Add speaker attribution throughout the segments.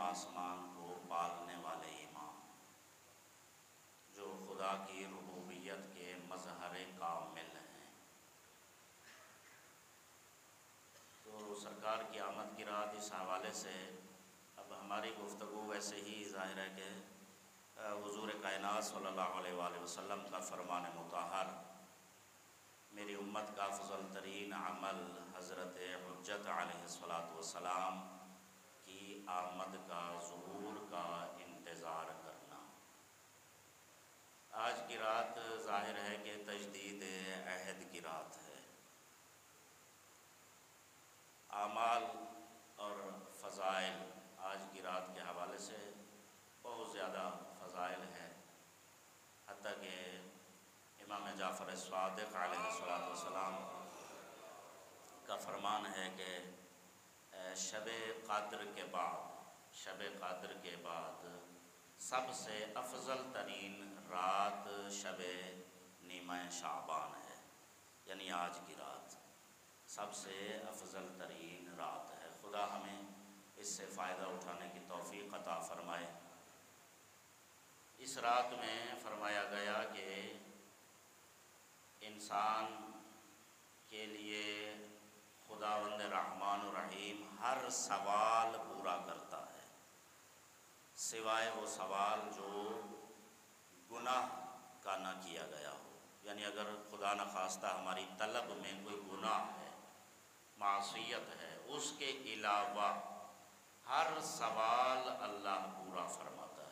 Speaker 1: آسمان کو پالنے والے امام، جو خدا کی ربوبیت کے مظہر کامل ہیں۔ تو سرکار کی آمد کی رات اس حوالے سے اب ہماری گفتگو ویسے ہی ظاہر ہے کہ حضور کائنات صلی اللہ علیہ وآلہ وسلم کا فرمان مطہر، میری امت کا افضل ترین عمل حضرت حجت علیہ الصلوۃ والسلام کی آمد کا، ظہور کا انتظار کرنا۔ آج کی رات ظاہر ہے کہ تجدید عہد کی رات ہے۔ اعمال اور فضائل آج کی رات کے حوالے سے بہت زیادہ فضائل ہیں، حتیٰ کہ امام جعفر صادق علیہ الصلوۃ والسلام کا فرمان ہے کہ شب قدر کے بعد سب سے افضل ترین رات شب نیمہ شعبان ہے، یعنی آج کی رات سب سے افضل ترین رات ہے۔ خدا ہمیں اس سے فائدہ اٹھانے کی توفیق عطا فرمائے۔ اس رات میں فرمایا گیا کہ انسان کے لیے خداوند رحمان الرحیم ہر سوال پورا کرتا ہے، سوائے وہ سوال جو گناہ کا نہ کیا گیا ہو۔ یعنی اگر خدا نخواستہ ہماری طلب میں کوئی گناہ ہے، معصیت ہے، اس کے علاوہ ہر سوال اللہ پورا فرماتا ہے۔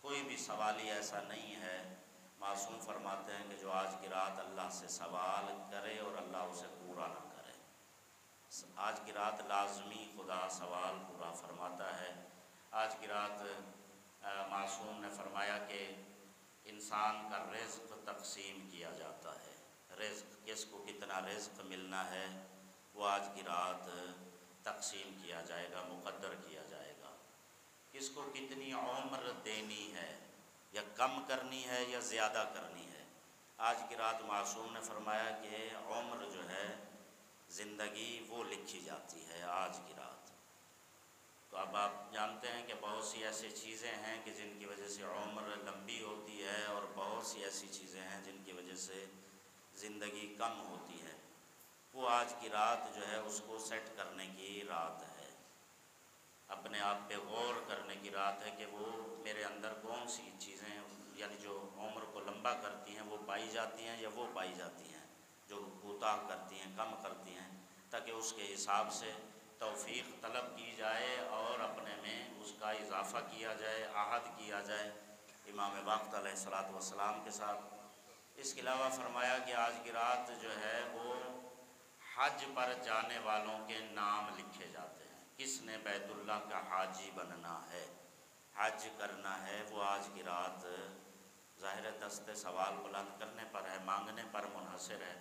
Speaker 1: کوئی بھی سوال ہی ایسا نہیں ہے، معصوم فرماتے ہیں کہ جو آج کی رات اللہ سے سوال کرے اور اللہ اسے پورا نہ کرے۔ آج کی رات لازمی خدا سوال پورا فرماتا ہے۔ آج کی رات معصوم نے فرمایا کہ انسان کا رزق تقسیم کیا جاتا ہے۔ رزق کس کو کتنا رزق ملنا ہے وہ آج کی رات تقسیم کیا جائے گا، مقدر کیا جائے گا۔ کس کو کتنی عمر دینی ہے، یا کم کرنی ہے یا زیادہ کرنی ہے۔ آج کی رات معصوم نے فرمایا کہ عمر جو ہے، زندگی وہ لکھی جاتی ہے آج کی رات۔ تو اب آپ جانتے ہیں کہ بہت سی ایسی چیزیں ہیں کہ جن کی وجہ سے عمر لمبی ہوتی ہے، اور بہت سی ایسی چیزیں ہیں جن کی وجہ سے زندگی کم ہوتی ہے۔ وہ آج کی رات جو ہے اس کو سیٹ کرنے کی رات ہے، اپنے آپ پہ غور کرنے کی رات ہے کہ وہ میرے اندر کون سی چیزیں یعنی جو عمر کو لمبا کرتی ہیں وہ پائی جاتی ہیں، یا وہ پائی جاتی ہیں جو کوتاہ کرتی ہیں، کم کرتی ہیں، تاکہ اس کے حساب سے توفیق طلب کی جائے اور اپنے میں اس کا اضافہ کیا جائے، عہد کیا جائے امام وقت علیہ الصلوۃ والسلام کے ساتھ۔ اس کے علاوہ فرمایا کہ آج کی رات جو ہے وہ حج پر جانے والوں کے نام لکھے جاتے ہیں۔ کس نے بیت اللہ کا حاجی بننا ہے، حج کرنا ہے، وہ آج کی رات ظاہر دست سوال بلند کرنے پر ہے، مانگنے پر منحصر ہے۔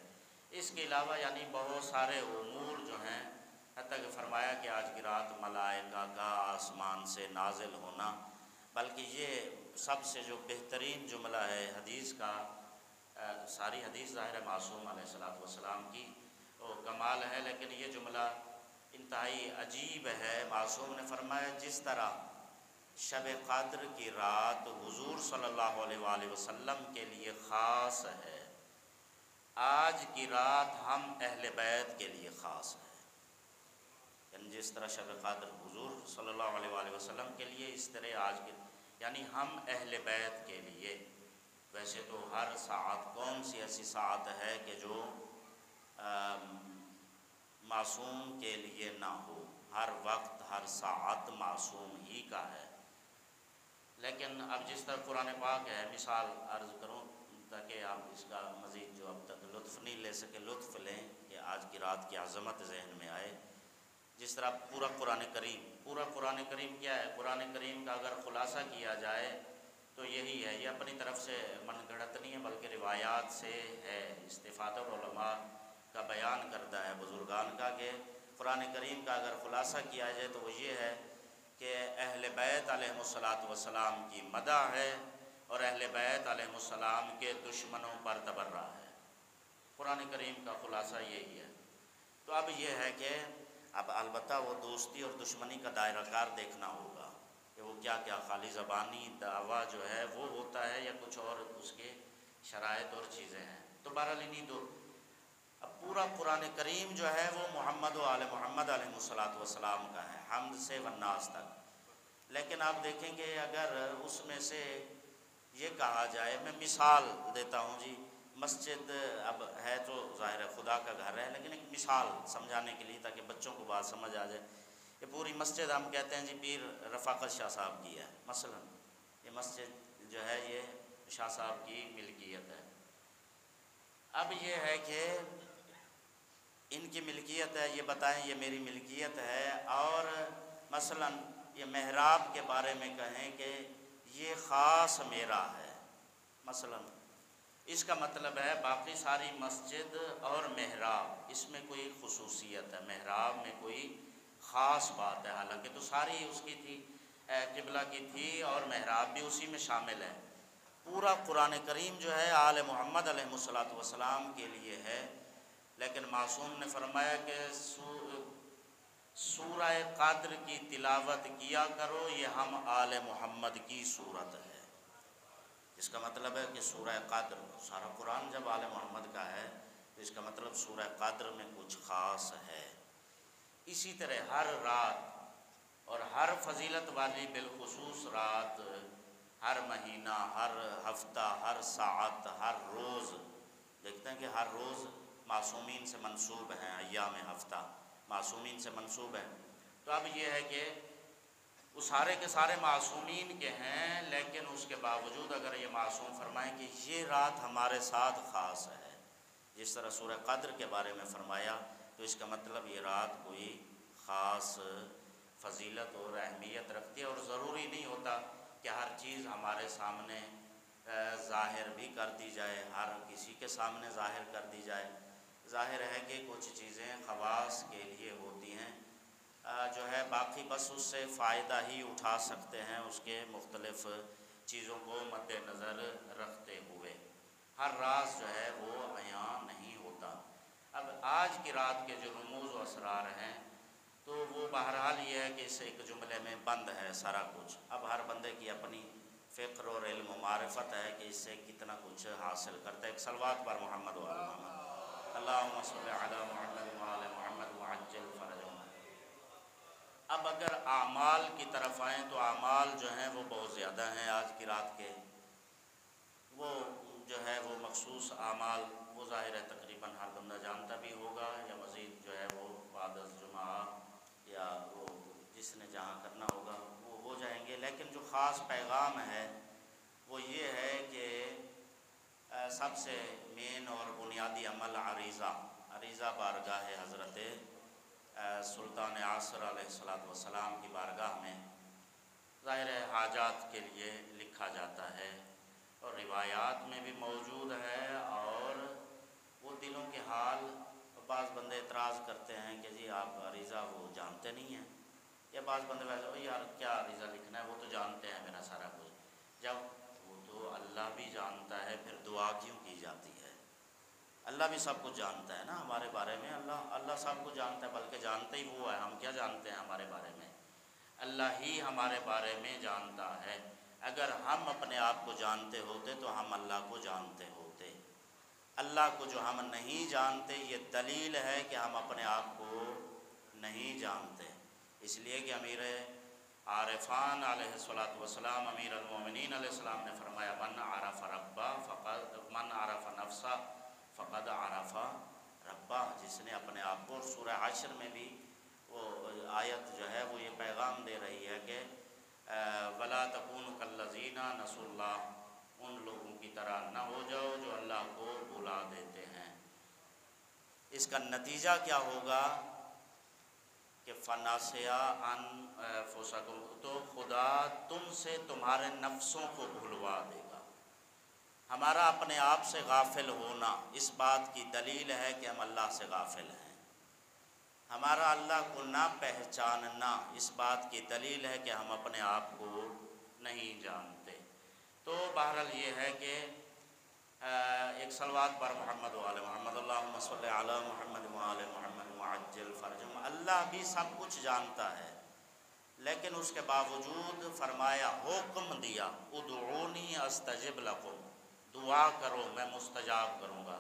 Speaker 1: اس کے علاوہ یعنی بہت سارے امور جو ہیں، حتیٰ کہ فرمایا کہ آج کی رات ملائکہ کا آسمان سے نازل ہونا، بلکہ یہ سب سے جو بہترین جملہ ہے حدیث کا، ساری حدیث ظاہر معصوم علیہ الصلوۃ والسلام کی وہ کمال ہے، لیکن یہ جملہ انتہائی عجیب ہے۔ معصوم نے فرمایا جس طرح شب قدر کی رات حضور صلی اللہ علیہ وآلہ وسلم کے لیے خاص ہے، آج کی رات ہم اہل بیت کے لیے خاص ہے۔ یعنی جس طرح شب قدر حضور صلی اللہ علیہ وآلہ وسلم کے لیے، اس طرح آج کے یعنی ہم اہل بیت کے لیے۔ ویسے تو ہر ساعت کون سی ایسی ساعت ہے کہ جو معصوم کے لیے نہ ہو، ہر وقت ہر ساعت معصوم ہی کا ہے۔ لیکن اب جس طرح قرآن پاک ہے، مثال عرض کروں تاکہ آپ اس کا مزید جو اب تک لطف نہیں لے سکے لطف لیں، کہ آج کی رات کی عظمت ذہن میں آئے۔ جس طرح پورا قرآن کریم کیا ہے، قرآن کریم کا اگر خلاصہ کیا جائے تو یہی ہے، یہ اپنی طرف سے من گھڑت نہیں ہے بلکہ روایات سے ہے، استفادہ علماء کا بیان کردہ ہے بزرگان کا، کہ قرآن کریم کا اگر خلاصہ کیا جائے تو وہ یہ ہے کہ اہل بیت علیہ الصلوۃ والسلام کی مدح ہے، اور اہل بیت علیہ السلام کے دشمنوں پر تبرہ ہے۔ قرآن کریم کا خلاصہ یہی ہے۔ تو اب یہ ہے کہ اب البتہ وہ دوستی اور دشمنی کا دائرہ کار دیکھنا ہوگا وہ کیا کیا خالی زبانی دعویٰ جو ہے وہ ہوتا ہے یا کچھ اور اس کے شرائط اور چیزیں ہیں. تو بہرحال انہیں دو. اب پورا قرآن کریم جو ہے وہ محمد و آل محمد علیہ الصلاۃ والسلام کا ہے، حمد سے والناس تک. لیکن آپ دیکھیں گے اگر اس میں سے یہ کہا جائے، میں مثال دیتا ہوں جی، مسجد اب ہے تو ظاہر ہے خدا کا گھر ہے، لیکن ایک مثال سمجھانے کے لیے تاکہ بچوں کو بات سمجھ آ جائے. یہ پوری مسجد ہم کہتے ہیں جی پیر رفاقت شاہ صاحب کی ہے مثلا، یہ مسجد جو ہے یہ شاہ صاحب کی ملکیت ہے. اب یہ ہے کہ ان کی ملکیت ہے، یہ بتائیں یہ میری ملکیت ہے، اور مثلا یہ محراب کے بارے میں کہیں کہ یہ خاص میرا ہے مثلا، اس کا مطلب ہے باقی ساری مسجد اور محراب اس میں کوئی خصوصیت ہے، محراب میں کوئی خاص بات ہے، حالانکہ تو ساری اس کی تھی، قبلہ کی تھی، اور محراب بھی اسی میں شامل ہے. پورا قرآن کریم جو ہے آل محمد علیہ الصلاۃ والسلام کے لیے ہے، لیکن معصوم نے فرمایا کہ سورہ قدر کی تلاوت کیا کرو، یہ ہم آل محمد کی صورت ہے. اس کا مطلب ہے کہ سورہ قدر، سارا قرآن جب آل محمد کا ہے تو اس کا مطلب سورہ قدر میں کچھ خاص ہے. اسی طرح ہر رات اور ہر فضیلت والی بالخصوص رات، ہر مہینہ، ہر ہفتہ، ہر ساعت، ہر روز، دیکھتے ہیں کہ ہر روز معصومین سے منسوب ہیں، ایام ہفتہ معصومین سے منسوب ہیں. تو اب یہ ہے کہ وہ سارے کے سارے معصومین کے ہیں، لیکن اس کے باوجود اگر یہ معصوم فرمائیں کہ یہ رات ہمارے ساتھ خاص ہے، جس طرح سورہ قدر کے بارے میں فرمایا، تو اس کا مطلب یہ رات کوئی خاص فضیلت اور اہمیت رکھتی ہے. اور ضروری نہیں ہوتا کہ ہر چیز ہمارے سامنے ظاہر بھی کر دی جائے، ہر کسی کے سامنے ظاہر کر دی جائے. ظاہر ہے کہ کچھ چیزیں خواص کے لیے ہوتی ہیں، جو ہے باقی بس اس سے فائدہ ہی اٹھا سکتے ہیں، اس کے مختلف چیزوں کو مد نظر رکھتے ہوئے. ہر راز جو ہے وہ عیاں نہیں ہوتا. اب آج کی رات کے جو رموز و اسرار ہیں تو وہ بہرحال یہ ہے کہ اس ایک جملے میں بند ہے سارا کچھ. اب ہر بندے کی اپنی فکر اور علم و معرفت ہے کہ اس سے کتنا کچھ حاصل کرتا ہے. ایک صلوات پر محمد و آل محمد، اللہم صل علی محمد و آل محمد وعجل فرجہم. اب اگر اعمال کی طرف آئیں تو اعمال جو ہیں وہ بہت زیادہ ہیں آج کی رات کے. وہ جو ہے وہ مخصوص اعمال وہ ظاہر ہے تقریباً ہر بندہ جانتا بھی ہوگا، یا مزید جو ہے وہ بعد از جمعہ یا وہ جس نے جہاں کرنا ہوگا وہ ہو جائیں گے. لیکن جو خاص پیغام ہے وہ یہ ہے کہ سب سے مین اور بنیادی عمل عریضہ بارگاہ حضرت سلطان عصر علیہ السلام کی بارگاہ میں ظاہر حاجات کے لیے لکھا جاتا ہے، اور روایات میں بھی موجود ہے. اور وہ دلوں کے حال، بعض بندے اعتراض کرتے ہیں کہ جی آپ عریضہ وہ جانتے نہیں ہیں، یا بعض بندے ویسے یار کیا عریضہ لکھنا ہے، وہ تو جانتے ہیں میرا سارا کچھ. جب وہ تو اللہ بھی جانتا ہے پھر دعا کیوں کی جاتی ہے؟ اللہ بھی سب کچھ جانتا ہے نا ہمارے بارے میں. اللہ سب کچھ جانتا ہے، بلکہ جانتا ہی وہ ہے، ہم کیا جانتے ہیں ہمارے بارے میں؟ اللہ ہی ہمارے بارے میں جانتا ہے. اگر ہم اپنے آپ کو جانتے ہوتے تو ہم اللہ کو جانتے ہوتے. اللہ کو جو ہم نہیں جانتے یہ دلیل ہے کہ ہم اپنے آپ کو نہیں جانتے. اس لیے کہ امیر عارفان علیہ السلام، امیر المومنین علیہ السلام نے فرمایا من عرف نفسہ فقد عرف ربہ. جس نے اپنے آپ کو، اور سورہ حشر میں بھی وہ آیت جو ہے وہ یہ پیغام دے رہی ہے کہ وَلَا تَكُونُوا كَالَّذِينَ نَسُوا اللَّهَ، ان لوگوں کی طرح نہ ہو جاؤ جو اللہ کو بھلا دیتے ہیں. اس کا نتیجہ کیا ہوگا کہ فَنَسِيَا أَنفُسَكُمْ، تو خدا تم سے تمہارے نفسوں کو بھلوا دے گا. ہمارا اپنے آپ سے غافل ہونا اس بات کی دلیل ہے کہ ہم اللہ سے غافل ہیں. ہمارا اللہ کو نہ پہچاننا اس بات کی دلیل ہے کہ ہم اپنے آپ کو نہیں جانتے. تو بہرحال یہ ہے کہ ایک صلوات پر محمد و آل محمد، اللہم صل علی محمد و آل محمد وعجل فرجہم. اللہ بھی سب کچھ جانتا ہے، لیکن اس کے باوجود فرمایا، حکم دیا، ادعونی استجب لکم، دعا کرو میں مستجاب کروں گا،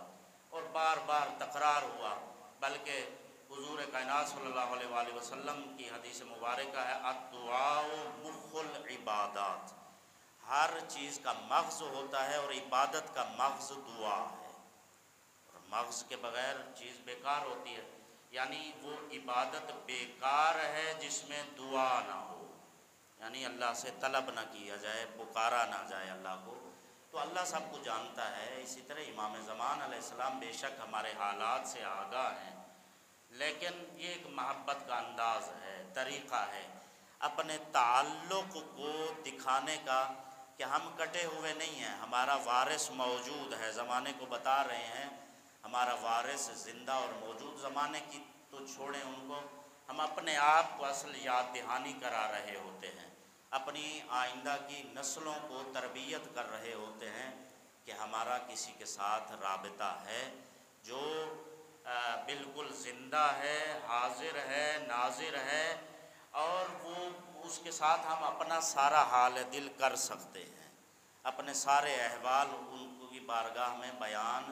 Speaker 1: اور بار بار تکرار ہوا۔ بلکہ حضور کائنات صلی اللہ علیہ وآلہ وسلم کی حدیث مبارکہ ہے، الدعاء مخ العبادات، ہر چیز کا مغز ہوتا ہے اور عبادت کا مغز دعا ہے، اور مغز کے بغیر چیز بیکار ہوتی ہے، یعنی وہ عبادت بیکار ہے جس میں دعا نہ ہو، یعنی اللہ سے طلب نہ کیا جائے، پکارا نہ جائے اللہ کو۔ تو اللہ سب کو جانتا ہے۔ اسی طرح امام زمان علیہ السلام بے شک ہمارے حالات سے آگاہ ہیں، لیکن یہ ایک محبت کا انداز ہے، طریقہ ہے اپنے تعلق کو دکھانے کا، کہ ہم کٹے ہوئے نہیں ہیں، ہمارا وارث موجود ہے۔ زمانے کو بتا رہے ہیں ہمارا وارث زندہ اور موجود، زمانے کی تو چھوڑیں ان کو، ہم اپنے آپ کو اصل یاد دہانی کرا رہے ہوتے ہیں، اپنی آئندہ کی نسلوں کو تربیت کر رہے ہوتے ہیں کہ ہمارا کسی کے ساتھ رابطہ ہے جو بالکل زندہ ہے، حاضر ہے، ناظر ہے، اور وہ اس کے ساتھ ہم اپنا سارا حال دل کر سکتے ہیں، اپنے سارے احوال ان کی بارگاہ میں بیان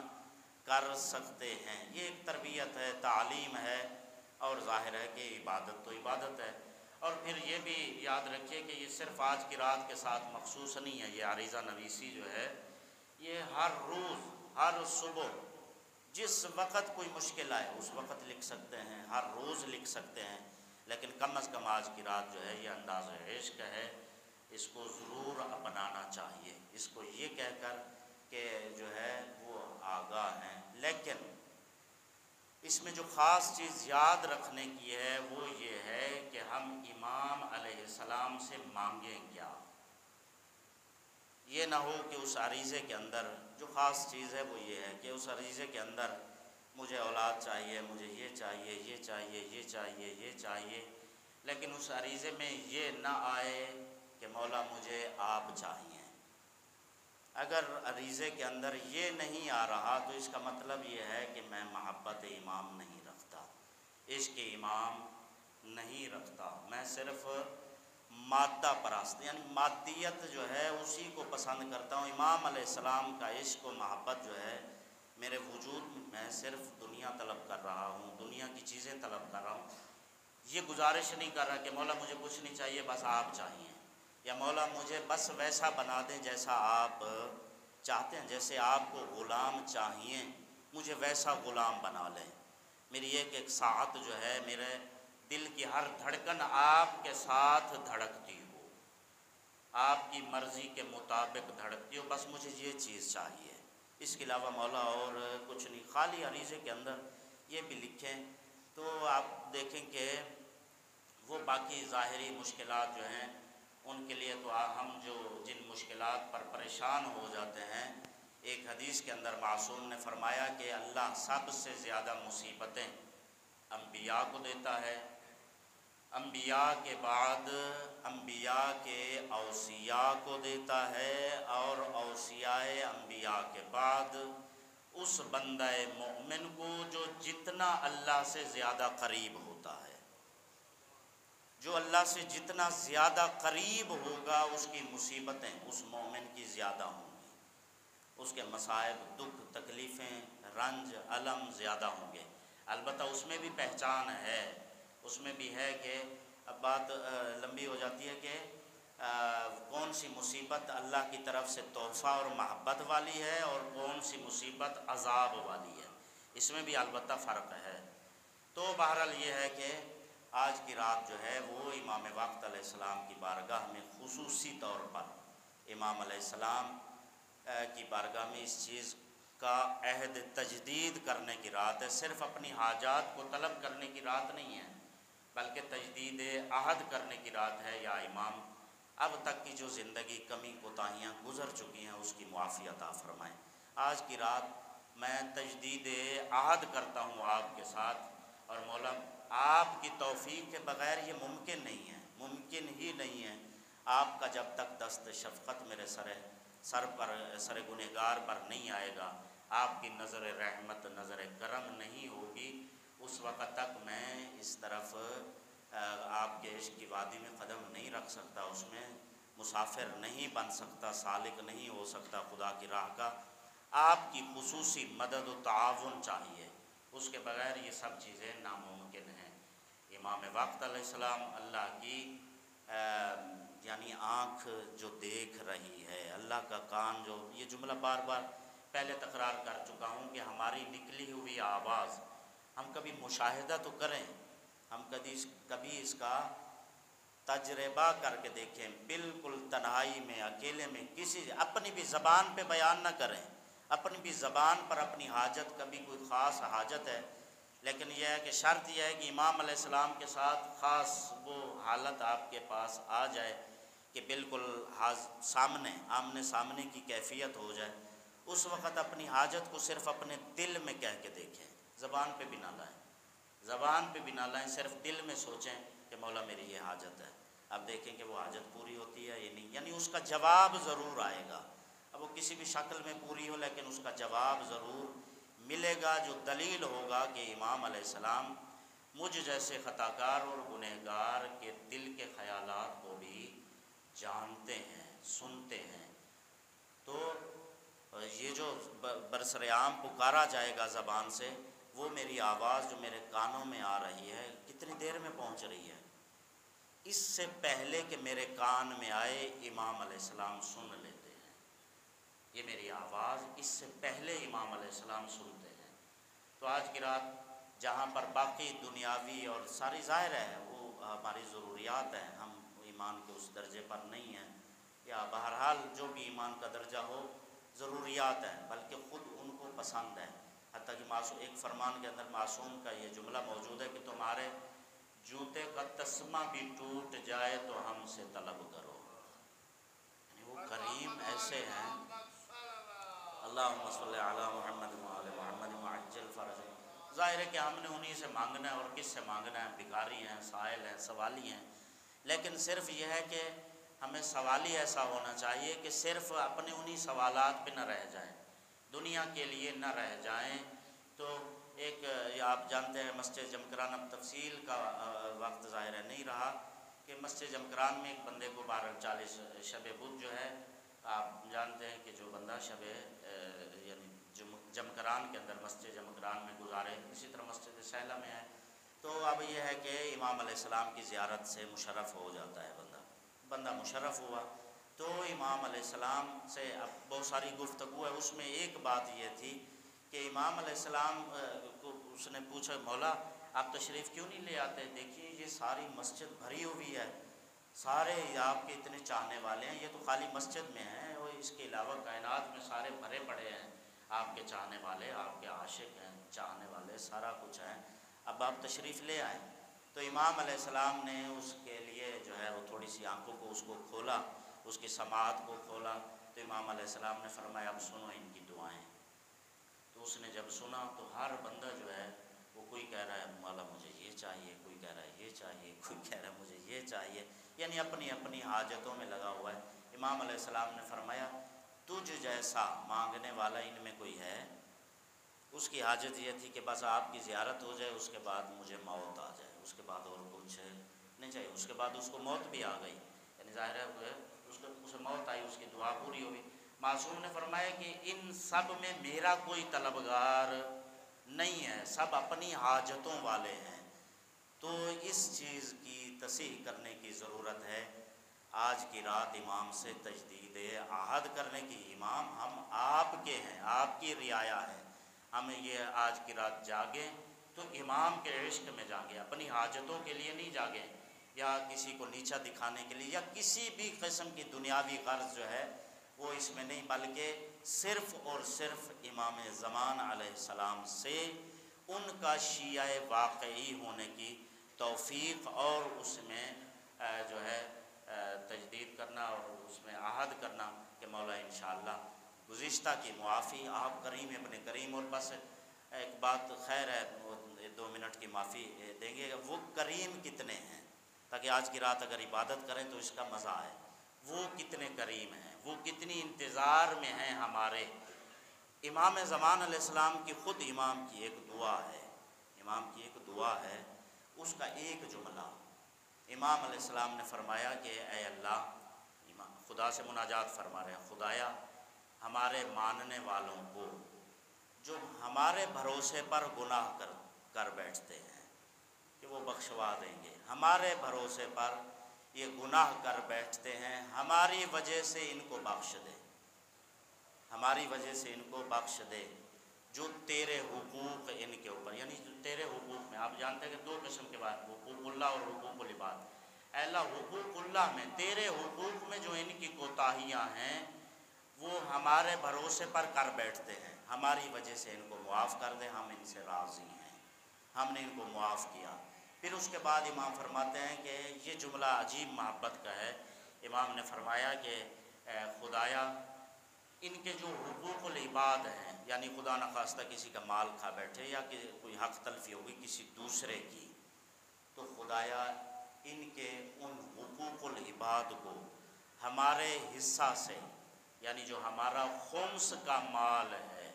Speaker 1: کر سکتے ہیں۔ یہ ایک تربیت ہے، تعلیم ہے، اور ظاہر ہے کہ عبادت تو عبادت ہے۔ اور پھر یہ بھی یاد رکھیے کہ یہ صرف آج کی رات کے ساتھ مخصوص نہیں ہے، یہ عریضہ نویسی جو ہے یہ ہر روز، ہر صبح جس وقت کوئی مشکل آئے اس وقت لکھ سکتے ہیں، ہر روز لکھ سکتے ہیں، لیکن کم از کم آج کی رات جو ہے یہ انداز عشق ہے، اس کو ضرور اپنانا چاہیے، اس کو یہ کہہ کر کہ جو ہے وہ آگاہ ہیں۔ لیکن اس میں جو خاص چیز یاد رکھنے کی ہے وہ یہ ہے کہ ہم امام علیہ السلام سے مانگیں کیا۔ یہ نہ ہو کہ اس عریضے کے اندر جو خاص چیز ہے وہ یہ ہے کہ اس عریضے کے اندر مجھے اولاد چاہیے، مجھے یہ چاہیے، یہ چاہیے، یہ چاہیے، یہ چاہیے، لیکن اس عریضے میں یہ نہ آئے کہ مولا مجھے آپ چاہیے۔ اگر عریضے کے اندر یہ نہیں آ رہا تو اس کا مطلب یہ ہے کہ میں محبت امام نہیں رکھتا، عشق امام نہیں رکھتا، میں صرف مادہ پرست یعنی مادیت جو ہے اسی کو پسند کرتا ہوں۔ امام علیہ السلام کا عشق و محبت جو ہے میرے وجود میں صرف دنیا طلب کر رہا ہوں، دنیا کی چیزیں طلب کر رہا ہوں، یہ گزارش نہیں کر رہا کہ مولا مجھے کچھ نہیں چاہیے بس آپ چاہیے، یا مولا مجھے بس ویسا بنا دیں جیسا آپ چاہتے ہیں، جیسے آپ کو غلام چاہیے مجھے ویسا غلام بنا لیں۔ میری ایک ایک ساعت جو ہے میرے دل کی ہر دھڑکن آپ کے ساتھ دھڑکتی ہو، آپ کی مرضی کے مطابق دھڑکتی ہو، بس مجھے یہ چیز چاہیے، اس کے علاوہ مولا اور کچھ نہیں۔ خالی عریضے کے اندر یہ بھی لکھیں تو آپ دیکھیں کہ وہ باقی ظاہری مشکلات جو ہیں ان کے لیے تو ہم جو جن مشکلات پر پریشان ہو جاتے ہیں، ایک حدیث کے اندر معصوم نے فرمایا کہ اللہ سب سے زیادہ مصیبتیں انبیاء کو دیتا ہے، انبیاء کے بعد انبیاء کے اوصیاء کو دیتا ہے، اور اوصیاء انبیاء کے بعد اس بندہ مومن کو جو جتنا اللہ سے زیادہ قریب ہوتا ہے۔ جو اللہ سے جتنا زیادہ قریب ہوگا اس کی مصیبتیں اس مومن کی زیادہ ہوں گی، اس کے مصائب، دکھ، تکلیفیں، رنج، الم زیادہ ہوں گے۔ البتہ اس میں بھی پہچان ہے، اس میں بھی ہے کہ اب بات لمبی ہو جاتی ہے کہ کون سی مصیبت اللہ کی طرف سے تحفہ اور محبت والی ہے اور کون سی مصیبت عذاب والی ہے، اس میں بھی البتہ فرق ہے۔ تو بہرحال یہ ہے کہ آج کی رات جو ہے وہ امام وقت علیہ السلام کی بارگاہ میں خصوصی طور پر امام علیہ السلام کی بارگاہ میں اس چیز کا عہد تجدید کرنے کی رات ہے، صرف اپنی حاجات کو طلب کرنے کی رات نہیں ہے بلکہ تجدید عہد کرنے کی رات ہے۔ یا امام اب تک کی جو زندگی کمی کوتاہیاں گزر چکی ہیں اس کی معافی عطا فرمائیں۔ آج کی رات میں تجدید عہد کرتا ہوں آپ کے ساتھ، اور مولا آپ کی توفیق کے بغیر یہ ممکن نہیں ہے، ممکن ہی نہیں ہے۔ آپ کا جب تک دست شفقت میرے سر گنہگار پر نہیں آئے گا، آپ کی نظر رحمت، نظر کرم نہیں ہوگی، اس وقت تک میں اس طرف آپ کے عشق کی وادی میں قدم نہیں رکھ سکتا، اس میں مسافر نہیں بن سکتا، سالک نہیں ہو سکتا خدا کی راہ کا، آپ کی خصوصی مدد و تعاون چاہیے، اس کے بغیر یہ سب چیزیں ناممکن ہیں۔ امام وقت علیہ السلام اللہ کی یعنی آنکھ جو دیکھ رہی ہے، اللہ کا کان جو، یہ جملہ بار بار پہلے تکرار کر چکا ہوں کہ ہماری نکلی ہوئی آواز ہم کبھی مشاہدہ تو کریں، ہم کبھی اس کا تجربہ کر کے دیکھیں، بالکل تنہائی میں اکیلے میں کسی اپنی بھی زبان پہ بیان نہ کریں، اپنی بھی زبان پر اپنی حاجت، کبھی کوئی خاص حاجت ہے، لیکن یہ ہے کہ شرط یہ ہے کہ امام علیہ السلام کے ساتھ خاص وہ حالت آپ کے پاس آ جائے کہ بالکل سامنے آمنے سامنے کی کیفیت ہو جائے، اس وقت اپنی حاجت کو صرف اپنے دل میں کہہ کے دیکھیں، زبان پہ بھی نہ لائیں، زبان پہ بھی نہ لائیں، صرف دل میں سوچیں کہ مولا میری یہ حاجت ہے، اب دیکھیں کہ وہ حاجت پوری ہوتی ہے یا نہیں، یعنی اس کا جواب ضرور آئے گا، اب وہ کسی بھی شکل میں پوری ہو لیکن اس کا جواب ضرور ملے گا، جو دلیل ہوگا کہ امام علیہ السلام مجھ جیسے خطا کار اور گنہگار کے دل کے خیالات کو بھی جانتے ہیں، سنتے ہیں۔ تو یہ جو برسر عام پکارا جائے گا زبان سے، وہ میری آواز جو میرے کانوں میں آ رہی ہے کتنی دیر میں پہنچ رہی ہے، اس سے پہلے کہ میرے کان میں آئے امام علیہ السلام سن لیتے ہیں، یہ میری آواز اس سے پہلے امام علیہ السلام سنتے ہیں۔ تو آج کی رات جہاں پر باقی دنیاوی اور ساری ظاہر ہے وہ ہماری ضروریات ہیں، ہم ایمان کے اس درجے پر نہیں ہیں، یا بہرحال جو بھی ایمان کا درجہ ہو ضروریات ہیں، بلکہ خود ان کو پسند ہے، حتیٰ کہ ایک فرمان کے اندر معصوم کا یہ جملہ موجود ہے کہ تمہارے جوتے کا تسمہ بھی ٹوٹ جائے تو ہم سے طلب کرو، یعنی وہ کریم ایسے ہیں۔ اللہم صلی علی محمد وعلی محمد وعجل فرج، ظاہر ہے کہ ہم نے انہی سے مانگنا ہے، اور کس سے مانگنا ہے، بھکاری ہیں، سائل ہیں، سوالی ہیں، لیکن صرف یہ ہے کہ ہمیں سوالی ایسا ہونا چاہیے کہ صرف اپنے انہی سوالات پہ نہ رہ جائیں، دنیا کے لیے نہ رہ جائیں۔ تو ایک آپ جانتے ہیں مسجد جمکران، اب تفصیل کا وقت ظاہر ہے نہیں رہا، کہ مسجد جمکران میں ایک بندے کو 12:40 شب بدھ جو ہے، آپ جانتے ہیں کہ جو بندہ شب یعنی جمکران کے اندر مسجد جمکران میں گزارے، اسی طرح مسجد سہلہ میں ہے، تو اب یہ ہے کہ امام علیہ السلام کی زیارت سے مشرف ہو جاتا ہے بندہ مشرف ہوا، تو امام علیہ السلام سے اب بہت ساری گفتگو ہے، اس میں ایک بات یہ تھی کہ امام علیہ السلام کو اس نے پوچھا مولا آپ تشریف کیوں نہیں لے آتے، دیکھیے یہ ساری مسجد بھری ہوئی ہے، سارے آپ کے اتنے چاہنے والے ہیں، یہ تو خالی مسجد میں ہیں اور اس کے علاوہ کائنات میں سارے بھرے پڑے ہیں، آپ کے چاہنے والے، آپ کے عاشق ہیں، چاہنے والے سارا کچھ ہے، اب آپ تشریف لے آئیں۔ تو امام علیہ السلام نے اس کے لیے جو ہے وہ تھوڑی سی آنکھوں کو اس کو کھولا، اس کی سماعت کو کھولا، تو امام علیہ السلام نے فرمایا اب سنو ان کی دعائیں۔ تو اس نے جب سنا تو ہر بندہ جو ہے وہ کوئی کہہ رہا ہے مولا مجھے یہ چاہیے، کوئی کہہ رہا ہے یہ چاہیے، کوئی کہہ رہا ہے مجھے یہ چاہیے، یعنی اپنی اپنی حاجتوں میں لگا ہوا ہے۔ امام علیہ السلام نے فرمایا تجھ جیسا مانگنے والا ان میں کوئی ہے؟ اس کی حاجت یہ تھی کہ بس آپ کی زیارت ہو جائے، اس کے بعد مجھے موت آ جائے، اس کے بعد اور کچھ نہیں چاہیے۔ اس کے بعد اس کو موت بھی آ گئی، یعنی ظاہر ہے اسے موت آئی، اس کی دعا پوری ہوئی۔ معصوم نے فرمایا کہ ان سب میں میرا کوئی طلبگار نہیں ہے، سب اپنی حاجتوں والے ہیں، تو اس چیز کی تصحیح کرنے کی ضرورت ہے۔ آج کی رات امام سے تجدید عہد کرنے کی، امام ہم آپ کے ہیں، آپ کی رعایا ہے، ہم یہ آج کی رات جاگیں تو امام کے عشق میں جاگیں، اپنی حاجتوں کے لیے نہیں جاگیں، یا کسی کو نیچا دکھانے کے لیے، یا کسی بھی قسم کی دنیاوی غرض جو ہے وہ اس میں نہیں، بلکہ صرف اور صرف امام زمان علیہ السلام سے ان کا شیعہ واقعی ہونے کی توفیق، اور اس میں جو ہے تجدید کرنا اور اس میں عہد کرنا کہ مولا انشاءاللہ گزشتہ کی معافی آپ کریم ابن کریم، اور بس ایک بات خیر ہے 2 منٹ کی معافی دیں گے، وہ کریم کتنے ہیں، تاکہ آج کی رات اگر عبادت کریں تو اس کا مزہ آئے، وہ کتنے کریم ہیں، وہ کتنی انتظار میں ہیں ہمارے۔ امام زمان علیہ السلام کی خود امام کی ایک دعا ہے، امام کی ایک دعا ہے، اس کا ایک جملہ امام علیہ السلام نے فرمایا کہ اے اللہ، خدا سے مناجات فرما رہے ہیں، خدایا ہمارے ماننے والوں کو جو ہمارے بھروسے پر گناہ کر بیٹھتے ہیں کہ وہ بخشوا دیں گے، ہمارے بھروسے پر یہ گناہ کر بیٹھتے ہیں، ہماری وجہ سے ان کو بخش دے، ہماری وجہ سے ان کو بخش دے، جو تیرے حقوق ان کے اوپر، یعنی جو تیرے حقوق میں، آپ جانتے ہیں کہ دو قسم کے بعد حقوق اللہ اور حقوق العباد۔ اے اللہ، حقوق اللہ میں، تیرے حقوق میں جو ان کی کوتاہیاں ہیں وہ ہمارے بھروسے پر کر بیٹھتے ہیں، ہماری وجہ سے ان کو معاف کر دے، ہم ان سے راضی ہیں، ہم نے ان کو معاف کیا۔ پھر اس کے بعد امام فرماتے ہیں کہ یہ جملہ عجیب محبت کا ہے، امام نے فرمایا کہ اے خدایا ان کے جو حقوق العباد ہیں، یعنی خدا نخواستہ کسی کا مال کھا بیٹھے یا کہ کوئی حق تلفی ہوگی کسی دوسرے کی، تو خدایا ان کے ان حقوق العباد کو ہمارے حصہ سے، یعنی جو ہمارا خمس کا مال ہے،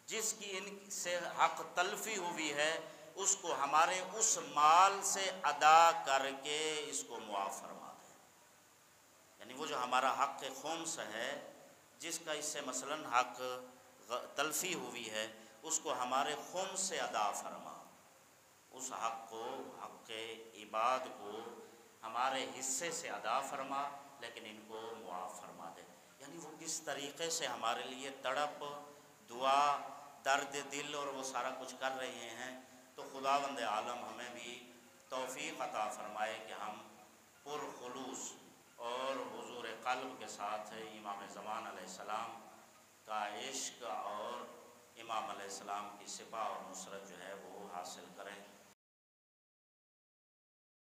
Speaker 1: جس کی ان سے حق تلفی ہوئی ہے، اس کو ہمارے اس مال سے ادا کر کے اس کو معاف فرما دے۔ یعنی وہ جو ہمارا حق خمس ہے، جس کا اس سے مثلاً حق تلفی ہوئی ہے، اس کو ہمارے خمس سے ادا فرما، اس حق کو، حق عباد کو ہمارے حصے سے ادا فرما، لیکن ان کو معاف فرما دے۔ یعنی وہ کس طریقے سے ہمارے لیے تڑپ، دعا، درد دل اور وہ سارا کچھ کر رہے ہیں، تو خداوند عالم ہمیں بھی توفیق عطا فرمائے کہ ہم پرخلوص اور حضور قلب کے ساتھ امام زمان علیہ السلام کا عشق اور امام علیہ السلام کی سپاہ اور نصرت جو ہے وہ حاصل کریں۔